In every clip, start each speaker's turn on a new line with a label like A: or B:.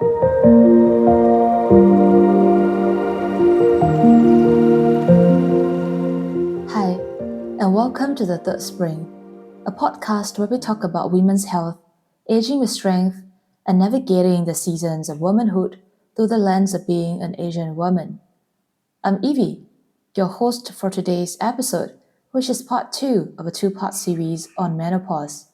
A: Hi, and welcome to The Third Spring, a podcast where we talk about women's health, aging with strength, and navigating the seasons of womanhood through the lens of being an Asian woman. I'm Evie, your host for today's episode, which is part 2 of a 2-part series on menopause.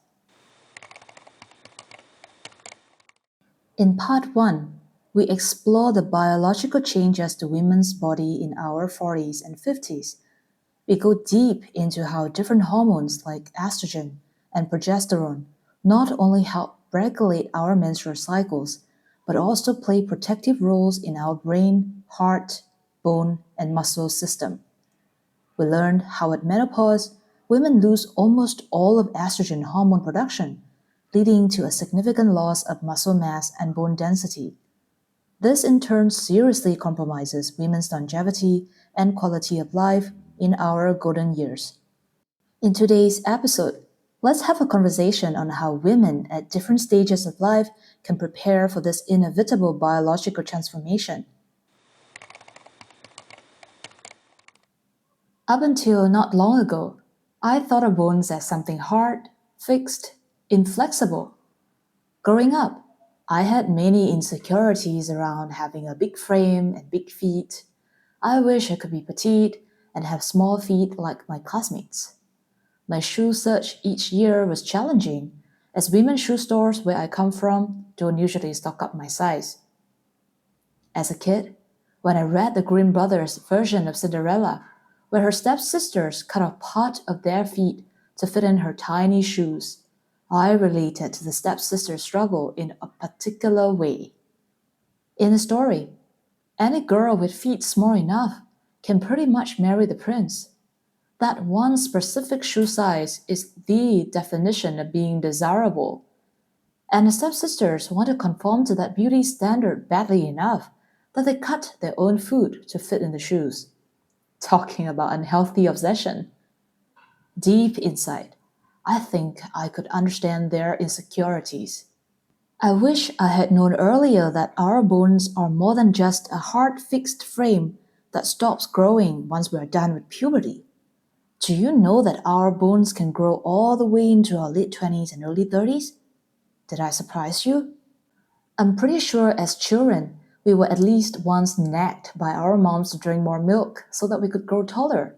A: In part 1, we explore the biological changes to women's body in our 40s and 50s. We go deep into how different hormones like estrogen and progesterone not only help regulate our menstrual cycles, but also play protective roles in our brain, heart, bone, and muscle system. We learned how at menopause, women lose almost all of estrogen hormone production, leading to a significant loss of muscle mass and bone density. This in turn seriously compromises women's longevity and quality of life in our golden years. In today's episode, let's have a conversation on how women at different stages of life can prepare for this inevitable biological transformation. Up until not long ago, I thought of bones as something hard, fixed, inflexible. Growing up, I had many insecurities around having a big frame and big feet. I wish I could be petite and have small feet like my classmates. My shoe search each year was challenging, as women's shoe stores where I come from don't usually stock up my size. As a kid, when I read the Grimm brothers' version of Cinderella, where her stepsisters cut off part of their feet to fit in her tiny shoes, I related to the stepsisters' struggle in a particular way. In the story, any girl with feet small enough can pretty much marry the prince. That one specific shoe size is the definition of being desirable. And the stepsisters want to conform to that beauty standard badly enough that they cut their own foot to fit in the shoes. Talking about unhealthy obsession. Deep inside, I think I could understand their insecurities. I wish I had known earlier that our bones are more than just a hard fixed frame that stops growing once we are done with puberty. Do you know that our bones can grow all the way into our late 20s and early 30s? Did I surprise you? I'm pretty sure as children, we were at least once nagged by our moms to drink more milk so that we could grow taller.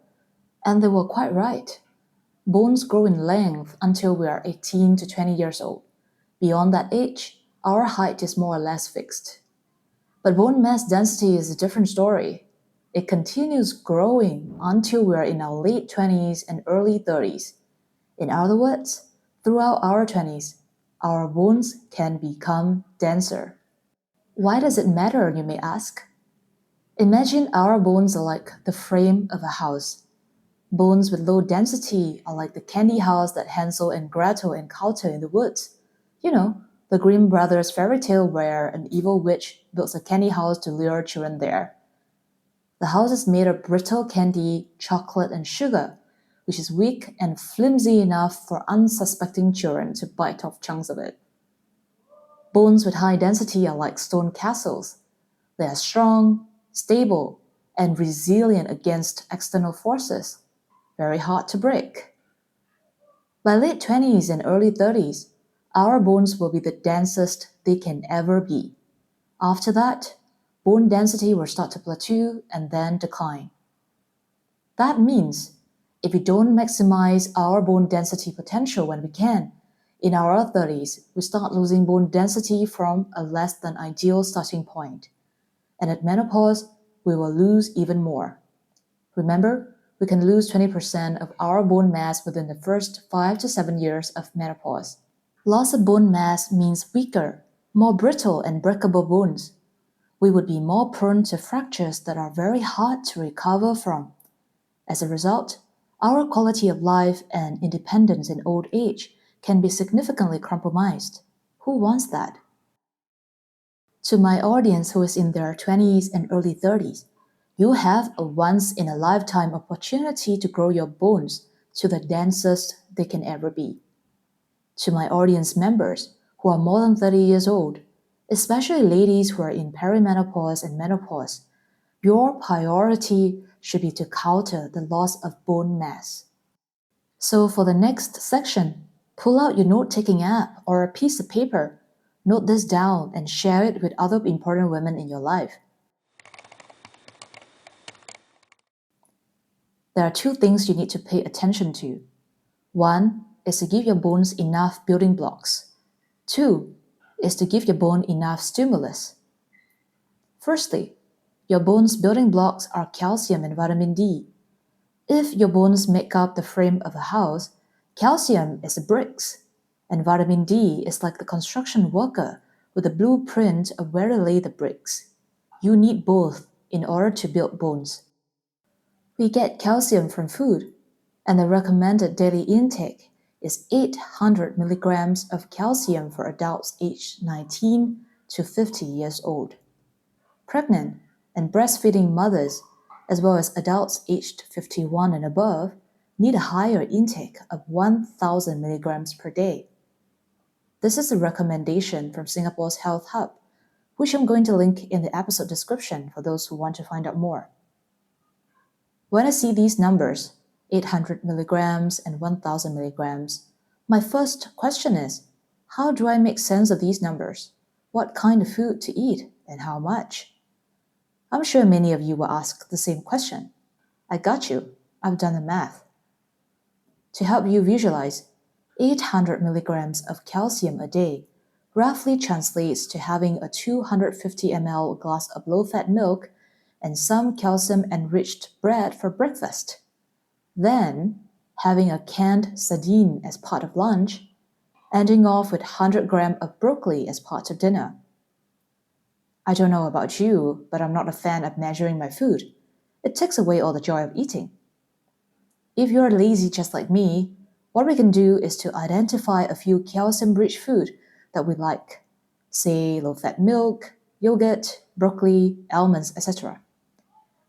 A: And they were quite right. Bones grow in length until we are 18 to 20 years old. Beyond that age, our height is more or less fixed. But bone mass density is a different story. It continues growing until we are in our late 20s and early 30s. In other words, throughout our 20s, our bones can become denser. Why does it matter, you may ask? Imagine our bones are like the frame of a house. Bones with low density are like the candy house that Hansel and Gretel encounter in the woods. You know, the Grimm brothers fairy tale where an evil witch builds a candy house to lure children there. The house is made of brittle candy, chocolate, and sugar, which is weak and flimsy enough for unsuspecting children to bite off chunks of it. Bones with high density are like stone castles. They are strong, stable, and resilient against external forces, very hard to break. By late 20s and early 30s, our bones will be the densest they can ever be. After that, bone density will start to plateau and then decline. That means if we don't maximize our bone density potential when we can, in our 30s, we start losing bone density from a less than ideal starting point. And at menopause, we will lose even more. Remember, we can lose 20% of our bone mass within the first 5 to 7 years of menopause. Loss of bone mass means weaker, more brittle and breakable bones. We would be more prone to fractures that are very hard to recover from. As a result, our quality of life and independence in old age can be significantly compromised. Who wants that? To my audience who is in their 20s and early 30s, you have a once-in-a-lifetime opportunity to grow your bones to the densest they can ever be. To my audience members who are more than 30 years old, Especially ladies who are in perimenopause and menopause, your priority should be to counter the loss of bone mass. So for the next section, pull out your note-taking app or a piece of paper, note this down and share it with other important women in your life. There are two things you need to pay attention to. One is to give your bones enough building blocks. Two is to give your bone enough stimulus. Firstly, your bones' building blocks are calcium and vitamin D. If your bones make up the frame of a house, calcium is the bricks, and vitamin D is like the construction worker with a blueprint of where to lay the bricks. You need both in order to build bones. We get calcium from food, and the recommended daily intake is 800 milligrams of calcium for adults aged 19 to 50 years old. Pregnant and breastfeeding mothers, as well as adults aged 51 and above, need a higher intake of 1,000 milligrams per day. This is a recommendation from Singapore's Health Hub, which I'm going to link in the episode description for those who want to find out more. When I see these numbers, 800 milligrams and 1,000 milligrams, my first question is, how do I make sense of these numbers? What kind of food to eat and how much? I'm sure many of you will ask the same question. I got you. I've done the math. To help you visualize, 800 milligrams of calcium a day roughly translates to having a 250 ml glass of low-fat milk and some calcium-enriched bread for breakfast. Then, having a canned sardine as part of lunch, ending off with 100 grams of broccoli as part of dinner. I don't know about you, but I'm not a fan of measuring my food. It takes away all the joy of eating. If you're lazy just like me, what we can do is to identify a few calcium-rich food that we like, say low-fat milk, yogurt, broccoli, almonds, etc.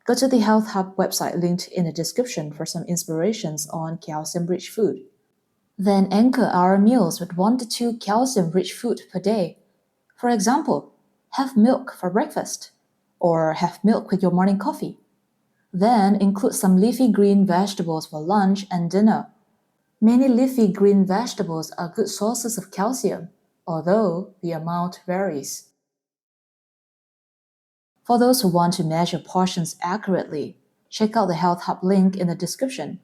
A: Go to the Health Hub website linked in the description for some inspirations on calcium-rich food. Then anchor our meals with 1 to 2 calcium-rich food per day. For example, have milk for breakfast, or have milk with your morning coffee. Then include some leafy green vegetables for lunch and dinner. Many leafy green vegetables are good sources of calcium, although the amount varies. For those who want to measure portions accurately, check out the Health Hub link in the description.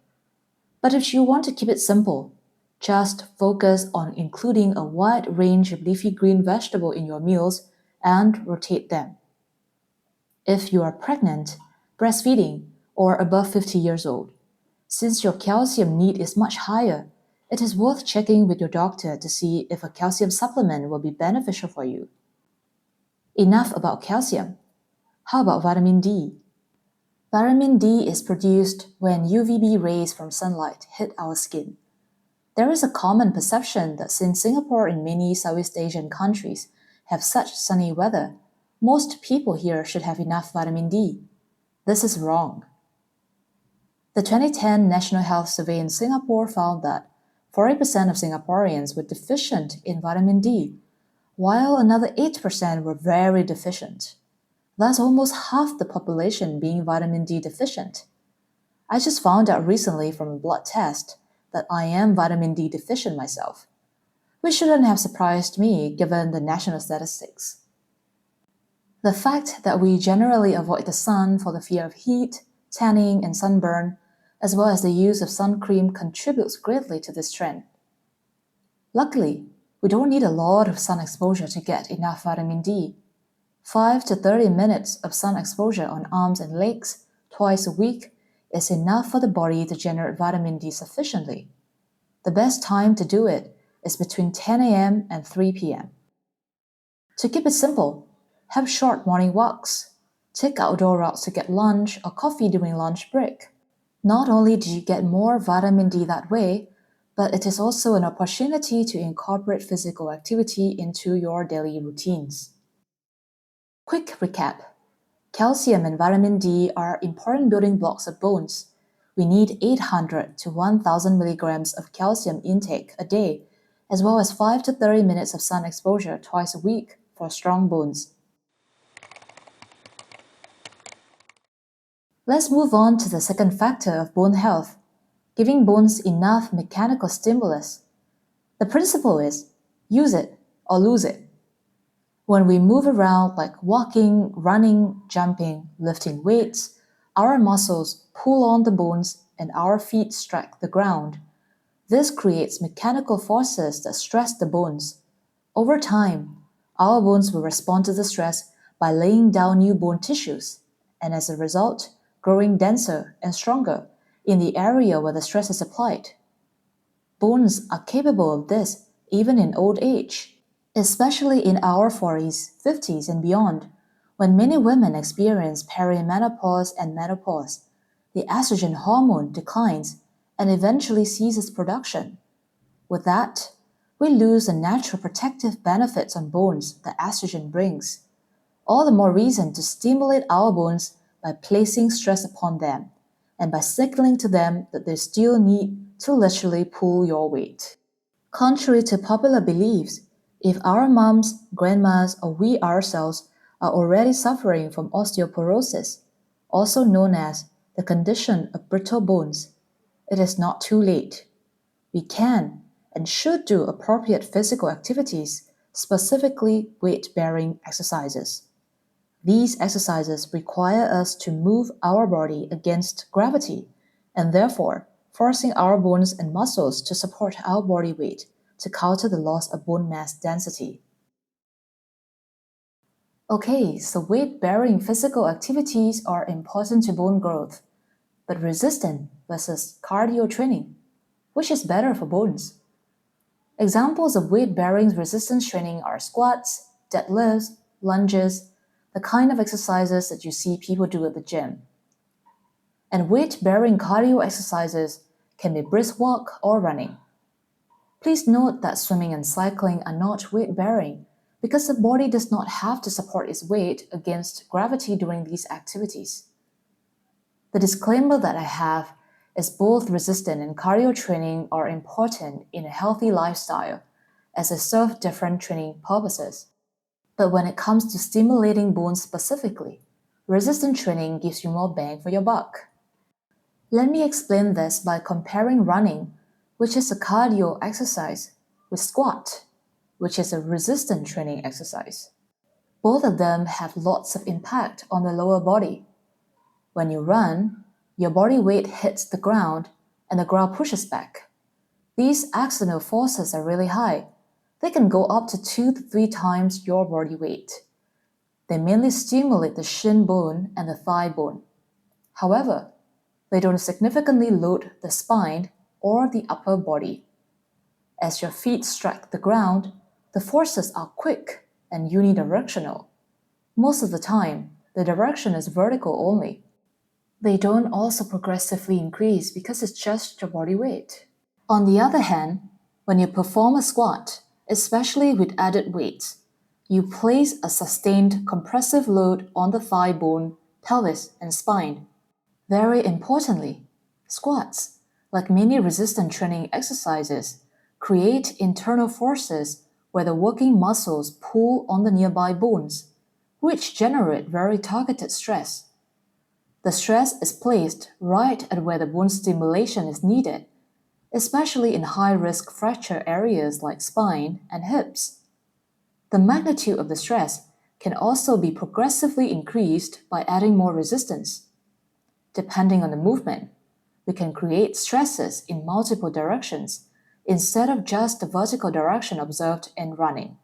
A: But if you want to keep it simple, just focus on including a wide range of leafy green vegetables in your meals and rotate them. If you are pregnant, breastfeeding, or above 50 years old, since your calcium need is much higher, it is worth checking with your doctor to see if a calcium supplement will be beneficial for you. Enough about calcium. How about vitamin D? Vitamin D is produced when UVB rays from sunlight hit our skin. There is a common perception that since Singapore and many Southeast Asian countries have such sunny weather, most people here should have enough vitamin D. This is wrong. The 2010 National Health Survey in Singapore found that 40% of Singaporeans were deficient in vitamin D, while another 8% were very deficient. That's almost half the population being vitamin D deficient. I just found out recently from a blood test that I am vitamin D deficient myself, which shouldn't have surprised me given the national statistics. The fact that we generally avoid the sun for the fear of heat, tanning, and sunburn, as well as the use of sun cream contributes greatly to this trend. Luckily, we don't need a lot of sun exposure to get enough vitamin D. 5 to 30 minutes of sun exposure on arms and legs twice a week is enough for the body to generate vitamin D sufficiently. The best time to do it is between 10 a.m. and 3 p.m. To keep it simple, have short morning walks. Take outdoor routes to get lunch or coffee during lunch break. Not only do you get more vitamin D that way, but it is also an opportunity to incorporate physical activity into your daily routines. Quick recap. Calcium and vitamin D are important building blocks of bones. We need 800 to 1,000 milligrams of calcium intake a day, as well as 5 to 30 minutes of sun exposure twice a week for strong bones. Let's move on to the second factor of bone health, giving bones enough mechanical stimulus. The principle is use it or lose it. When we move around like walking, running, jumping, lifting weights, our muscles pull on the bones and our feet strike the ground. This creates mechanical forces that stress the bones. Over time, our bones will respond to the stress by laying down new bone tissues, and as a result, growing denser and stronger in the area where the stress is applied. Bones are capable of this even in old age, especially in our 40s, 50s, and beyond, when many women experience perimenopause and menopause. The estrogen hormone declines and eventually ceases production. With that, we lose the natural protective benefits on bones that estrogen brings. All the more reason to stimulate our bones by placing stress upon them and by signaling to them that they still need to literally pull your weight. Contrary to popular beliefs, if our moms, grandmas, or we ourselves are already suffering from osteoporosis, also known as the condition of brittle bones, it is not too late. We can and should do appropriate physical activities, specifically weight-bearing exercises. These exercises require us to move our body against gravity and therefore forcing our bones and muscles to support our body weight to counter the loss of bone mass density. Okay, so weight-bearing physical activities are important to bone growth, but resistance versus cardio training, which is better for bones? Examples of weight-bearing resistance training are squats, deadlifts, lunges, the kind of exercises that you see people do at the gym. And weight-bearing cardio exercises can be brisk walk or running. Please note that swimming and cycling are not weight-bearing because the body does not have to support its weight against gravity during these activities. The disclaimer that I have is both resistance and cardio training are important in a healthy lifestyle as they serve different training purposes. But when it comes to stimulating bones specifically, resistance training gives you more bang for your buck. Let me explain this by comparing running, which is a cardio exercise, with squat, which is a resistance training exercise. Both of them have lots of impact on the lower body. When you run, your body weight hits the ground and the ground pushes back. These external forces are really high. They can go up to 2 to 3 times your body weight. They mainly stimulate the shin bone and the thigh bone. However, they don't significantly load the spine or the upper body. As your feet strike the ground, the forces are quick and unidirectional. Most of the time, the direction is vertical only. They don't also progressively increase because it's just your body weight. On the other hand, when you perform a squat, especially with added weights, you place a sustained compressive load on the thigh bone, pelvis, and spine. Very importantly, squats, like many resistance training exercises, create internal forces where the working muscles pull on the nearby bones, which generate very targeted stress. The stress is placed right at where the bone stimulation is needed, especially in high-risk fracture areas like spine and hips. The magnitude of the stress can also be progressively increased by adding more resistance. Depending on the movement, we can create stresses in multiple directions instead of just the vertical direction observed in running.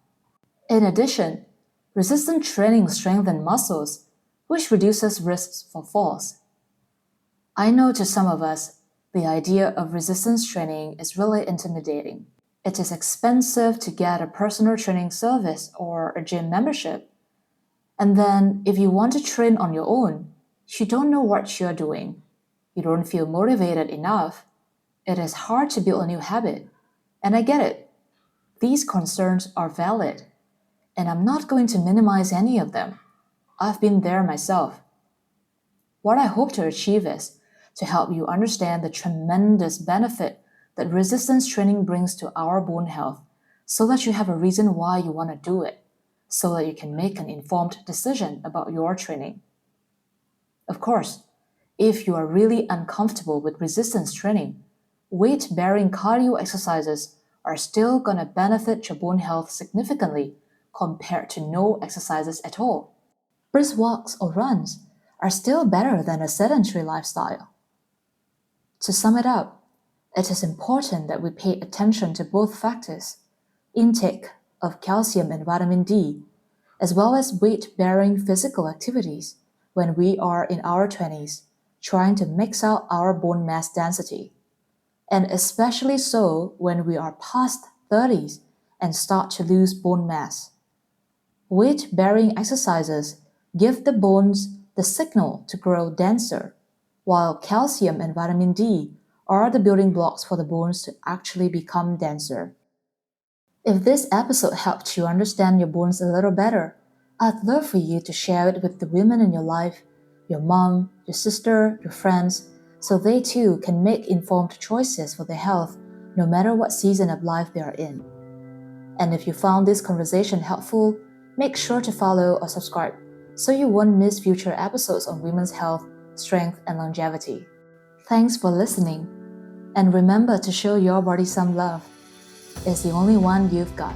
A: In addition, resistance training strengthens muscles, which reduces risks for falls. I know to some of us, the idea of resistance training is really intimidating. It is expensive to get a personal training service or a gym membership. And then, if you want to train on your own, you don't know what you're doing. You don't feel motivated enough. It is hard to build a new habit. And I get it. These concerns are valid. And I'm not going to minimize any of them. I've been there myself. What I hope to achieve is to help you understand the tremendous benefit that resistance training brings to our bone health so that you have a reason why you want to do it, so that you can make an informed decision about your training. Of course, if you are really uncomfortable with resistance training, weight-bearing cardio exercises are still going to benefit your bone health significantly compared to no exercises at all. Brisk walks or runs are still better than a sedentary lifestyle. To sum it up, it is important that we pay attention to both factors, intake of calcium and vitamin D, as well as weight-bearing physical activities when we are in our 20s, trying to mix out our bone mass density, and especially so when we are past 30s and start to lose bone mass. Weight-bearing exercises give the bones the signal to grow denser, while calcium and vitamin D are the building blocks for the bones to actually become denser. If this episode helped you understand your bones a little better, I'd love for you to share it with the women in your life, your mom, your sister, your friends, so they too can make informed choices for their health no matter what season of life they are in. And if you found this conversation helpful, make sure to follow or subscribe so you won't miss future episodes on women's health, strength, and longevity. Thanks for listening, and remember to show your body some love. It's the only one you've got.